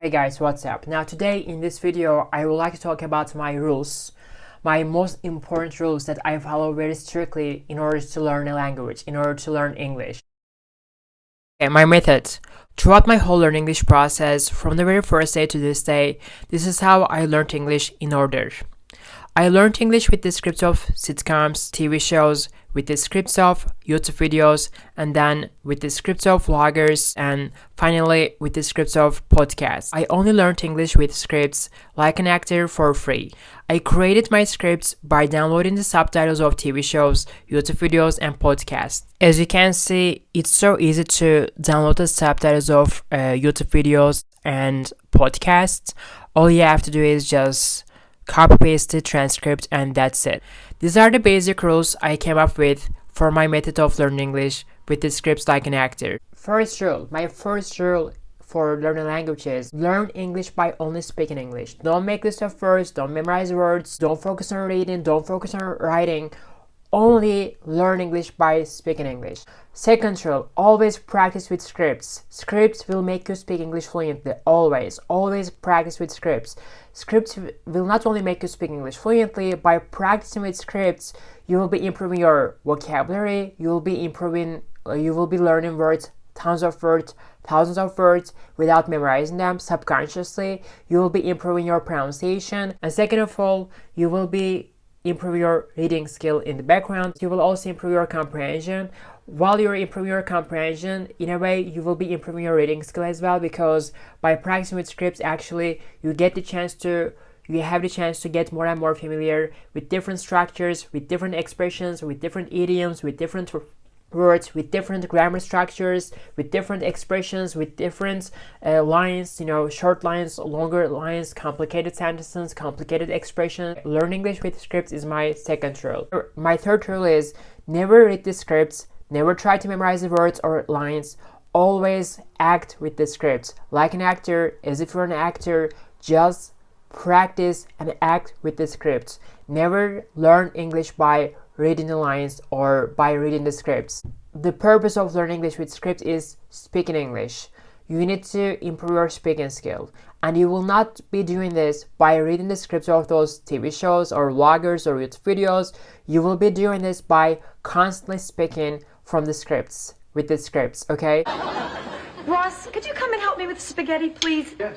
Hey guys, what's up? Now today in this video I would like to talk about my rules, my most important rules that I follow very strictly in order to learn a language, in order to learn English. Okay, my method. Throughout my whole learning English process, from the very first day to this day, this is how I learned English in order. I learned English with the scripts of sitcoms, TV shows, with the scripts of YouTube videos, and then with the scripts of vloggers, and finally with the scripts of podcasts. I only learned English with scripts like an actor for free. I created my scripts by downloading the subtitles of TV shows, YouTube videos, and podcasts. As you can see, it's so easy to download the subtitles of YouTube videos and podcasts. All you have to do is just copy paste the transcript and that's it. These are the basic rules I came up with for my method of learning English with the scripts like an actor. First rule, my first rule for learning languages: learn English by only speaking English. Don't make list of words, don't memorize words, don't focus on reading, don't focus on writing. Only learn English by speaking English. Second rule, always practice with scripts. Scripts will make you speak English fluently. Always practice with scripts. Scripts will not only make you speak English fluently, by practicing with scripts, you will be improving your vocabulary, you will be learning words, tons of words, thousands of words without memorizing them subconsciously. You will be improving your pronunciation. And second of all, you will be improve your reading skill in the background. You will also improve your comprehension. While you're improving your comprehension, in a way, you will be improving your reading skill as well, because by practicing with scripts, actually, you have the chance to get more and more familiar with different structures, with different expressions, with different idioms, with different words, with different grammar structures, with different expressions, with different lines, short lines, longer lines, complicated sentences, complicated expressions. Learn English with scripts is my second rule. My third rule is never read the scripts, never try to memorize the words or lines. Always act with the scripts like an actor, as if you're an actor. Just practice and act with the scripts. Never learn English by reading the lines or by reading the scripts. The purpose of learning English with scripts is speaking English. You need to improve your speaking skill, and you will not be doing this by reading the scripts of those TV shows or vloggers or YouTube videos. You will be doing this by constantly speaking from the scripts, with the scripts, okay? Ross, could you come and help me with the spaghetti, please? Yes.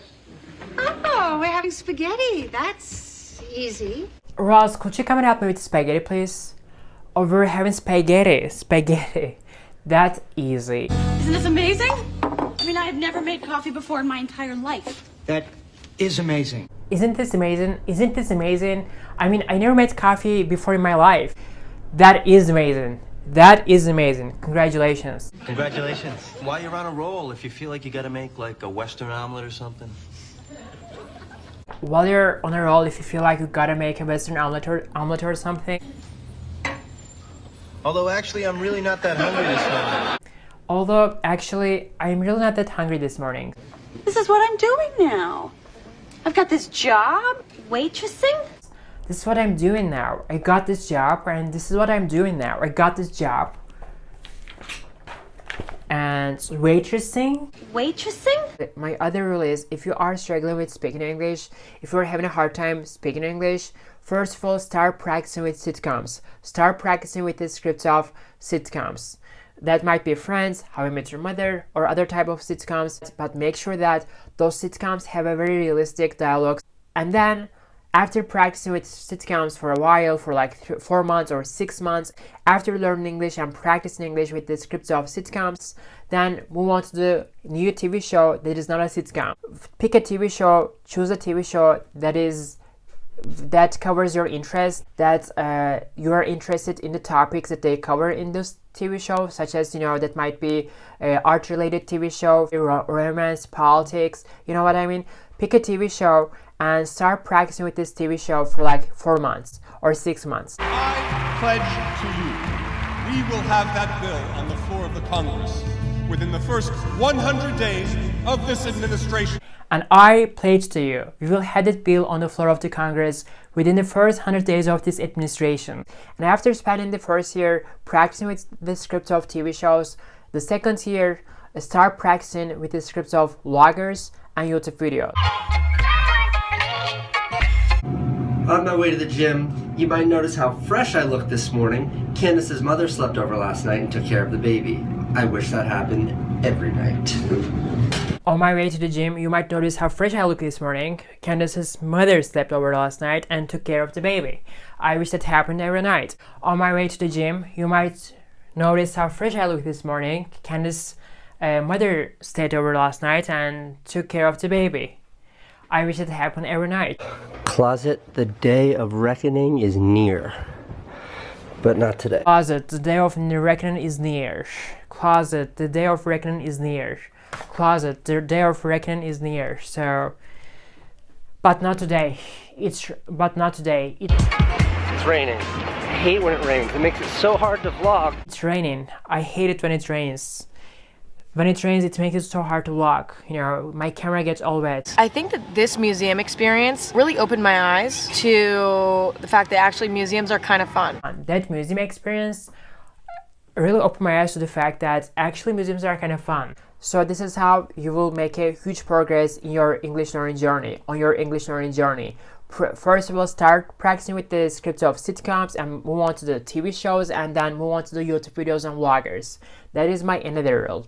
Oh, we're having spaghetti. That's easy. Ross, could you come and help me with spaghetti, please? Oh, we're having spaghetti. That's easy. Isn't this amazing? I mean, I have never made coffee before in my entire life. That is amazing. Isn't this amazing? Isn't this amazing? I mean, I never made coffee before in my life. That is amazing. That is amazing. Congratulations. Congratulations. While you're on a roll, if you feel like you gotta make like a Western omelet or something. While you're on a roll, if you feel like you gotta make a Western omelet or something. Although actually, I'm really not that hungry this morning. Although actually, I'm really not that hungry this morning. This is what I'm doing now. I've got this job, waitressing. This is what I'm doing now. I got this job, and this is what I'm doing now. I got this job. And waitressing. My other rule is, if you are struggling with speaking English, if you're having a hard time speaking English, first of all, start practicing with sitcoms. Start practicing with the scripts of sitcoms. That might be Friends, How I Met Your Mother, or other type of sitcoms, but make sure that those sitcoms have a very realistic dialogue. And then, after practicing with sitcoms for a while, for like 4 months or 6 months, after learning English and practicing English with the scripts of sitcoms, then move on to the new TV show that is not a sitcom. Pick a TV show, choose a TV show that covers your interest, that you are interested in the topics that they cover in this TV show, such as, that might be art-related TV show, romance, politics, you know what I mean? Pick a TV show and start practicing with this TV show for like 4 months or 6 months. I pledge to you, we will have that bill on the floor of the Congress within the first 100 days of this administration. And I pledge to you, we will have that bill on the floor of the Congress within the first 100 days of this administration. And after spending the first year practicing with the scripts of TV shows, the second year start practicing with the scripts of vloggers and YouTube videos. On my way to the gym, you might notice how fresh I look this morning. Candace's mother slept over last night and took care of the baby. I wish that happened every night. On my way to the gym, you might notice how fresh I look this morning. Candace's mother slept over last night and took care of the baby. I wish that happened every night. On my way to the gym, you might notice how fresh I look this morning. Candace's mother stayed over last night and took care of the baby. I wish it happened every night. Closet, the day of reckoning is near. But not today. Closet, the day of reckoning is near. Closet, the day of reckoning is near. Closet, the day of reckoning is near. So, but not today. It's raining. I hate when it rains. It makes it so hard to vlog. It's raining. I hate it when it rains. When it rains, it makes it so hard to vlog. You know, my camera gets all wet. I think that this museum experience really opened my eyes to the fact that actually museums are kind of fun. That museum experience really opened my eyes to the fact that actually museums are kind of fun. So this is how you will make a huge progress in your English learning journey, First of all, start practicing with the scripts of sitcoms and move on to the TV shows and then move on to the YouTube videos and vloggers. That is my another rule.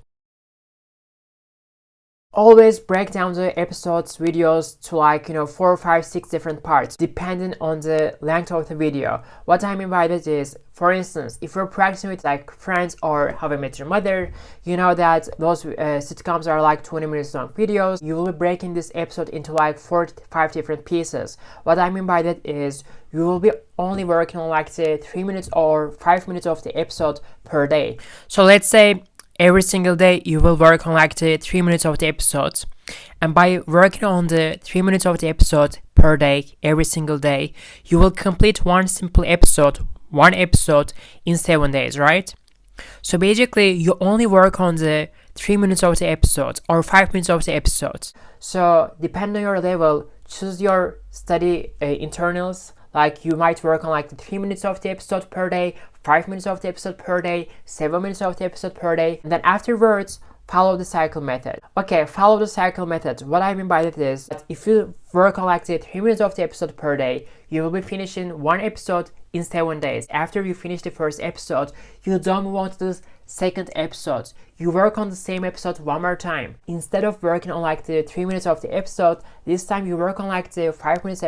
Always break down the episodes, videos to like, 4, 5, 6 different parts, depending on the length of the video. What I mean by that is, for instance, if you're practicing with like Friends or How I Met Your Mother, you know that those sitcoms are like 20 minutes long videos. You will be breaking this episode into like 4 to 5 different pieces. What I mean by that is, you will be only working on like say 3 minutes or 5 minutes of the episode per day. So let's say every single day you will work on like the 3 minutes of the episode, and by working on the 3 minutes of the episode per day every single day, you will complete one episode in 7 days, right? So basically you only work on the 3 minutes of the episode or 5 minutes of the episode. So depending on your level, choose your study internals. Like you might work on like the 3 minutes of the episode per day, 5 minutes of the episode per day, 7 minutes of the episode per day, and then afterwards follow the cycle method. Okay, follow the cycle method. What I mean by that is that if you work on like the 3 minutes of the episode per day, you will be finishing one episode in 7 days. After you finish the first episode, you don't move on to the second episode. You work on the same episode one more time. Instead of working on like the 3 minutes of the episode, this time you work on like the 5 minutes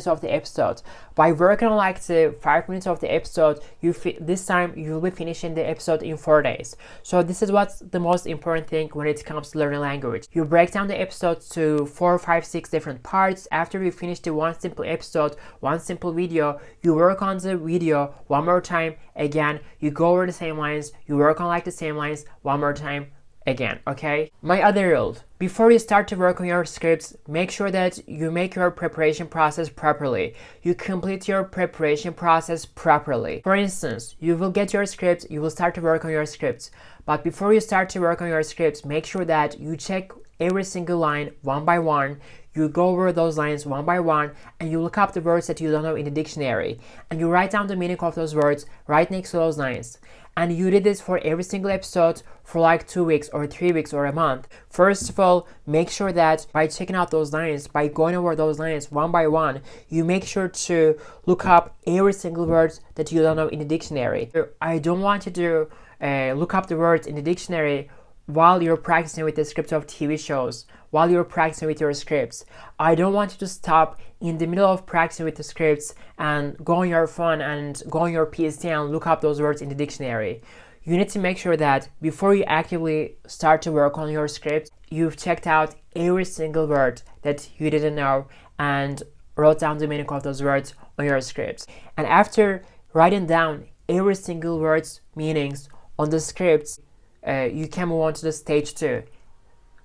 of the episode. By working on like the 5 minutes of the episode, this time you will be finishing the episode in 4 days. So this is what's the most important thing when it comes to learning language. You break down the episodes to 4, 5, 6 different parts. After you finish the one simple episode, one simple video, you work on the video one more time again. You go over the same lines, you work on like the same lines one more time again, okay? My other rule, before you start to work on your scripts, make sure that you make your preparation process properly. You complete your preparation process properly. For instance, you will get your scripts, you will start to work on your scripts. But before you start to work on your scripts, make sure that you check every single line one by one. You go over those lines one by one and you look up the words that you don't know in the dictionary. And you write down the meaning of those words right next to those lines. And you did this for every single episode for like 2 weeks or 3 weeks or a month. First of all, make sure that by checking out those lines, by going over those lines one by one, you make sure to look up every single word that you don't know in the dictionary. I don't want you to look up the words in the dictionary while you're practicing with the scripts of TV shows, while you're practicing with your scripts. I don't want you to stop in the middle of practicing with the scripts and go on your phone and go on your PC and look up those words in the dictionary. You need to make sure that before you actively start to work on your script, you've checked out every single word that you didn't know and wrote down the meaning of those words on your scripts. And after writing down every single word's meanings on the scripts, you can move on to the stage 2.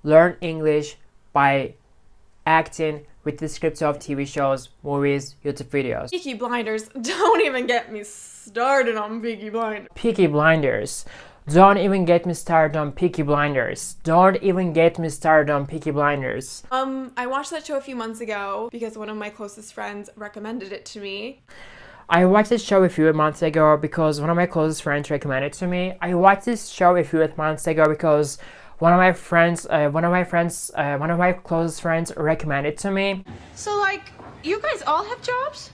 Learn English by acting with the scripts of TV shows, movies, YouTube videos. Peaky Blinders, don't even get me started on Peaky Blinders. Peaky Blinders. Don't even get me started on Peaky Blinders. Don't even get me started on Peaky Blinders. I watched that show a few months ago because one of my closest friends recommended it to me. I watched this show a few months ago because one of my closest friends recommended it to me. I watched this show a few months ago because one of my closest friends recommended to me. So, like, you guys all have jobs?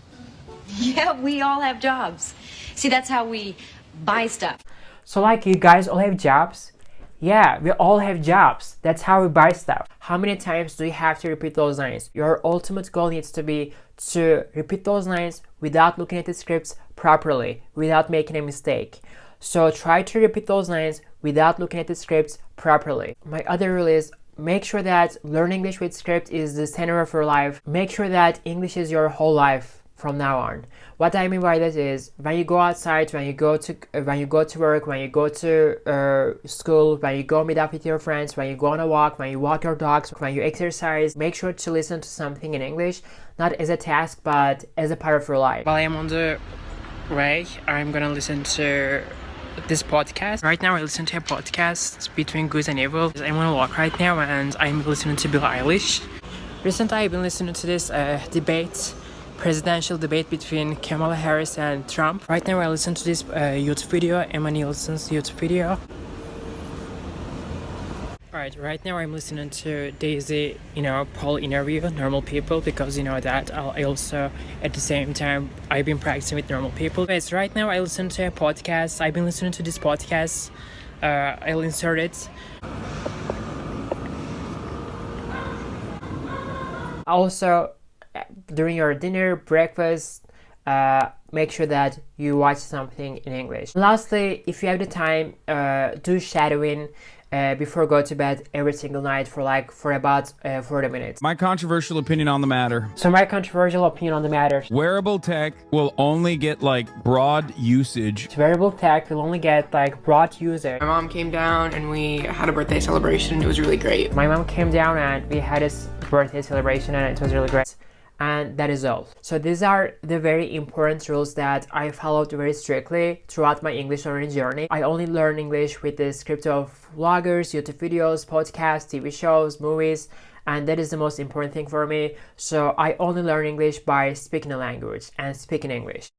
Yeah, we all have jobs. See, that's how we buy stuff. So like, you guys all have jobs? Yeah, we all have jobs. That's how we buy stuff. How many times do you have to repeat those lines? Your ultimate goal needs to be to repeat those lines without looking at the scripts properly, without making a mistake. So try to repeat those lines without looking at the scripts properly. My other rule is make sure that learning English with script is the center of your life. Make sure that English is your whole life from now on. What I mean by that is when you go outside, when you go to work, when you go to school, when you go meet up with your friends, when you go on a walk, when you walk your dogs, when you exercise, make sure to listen to something in English, not as a task but as a part of your life. While I'm on the way, I'm gonna listen to this podcast. Right now I listen to a podcast between good and evil. I'm on a walk right now and I'm listening to Billie Eilish. Recently I've been listening to this presidential debate between Kamala Harris and Trump. Right now I listen to this YouTube video, Emma Nielsen's YouTube video. Alright, right now I'm listening to Daisy, Paul interview, Normal People, because that I also, at the same time, I've been practicing with normal people. Anyways, right now I listen to a podcast. I've been listening to this podcast. I'll insert it. Also, during your dinner, breakfast, make sure that you watch something in English. Lastly, if you have the time, do shadowing before go to bed every single night for about 40 minutes. My controversial opinion on the matter. So my controversial opinion on the matter. Wearable tech will only get broad usage. Wearable tech will only get broad usage. My mom came down and we had a birthday celebration. It was really great. My mom came down and we had this birthday celebration and it was really great. And that is all. So these are the very important rules that I followed very strictly throughout my English learning journey. I only learn English with the script of vloggers, YouTube videos, podcasts, TV shows, movies, and that is the most important thing for me. So I only learn English by speaking a language and speaking English.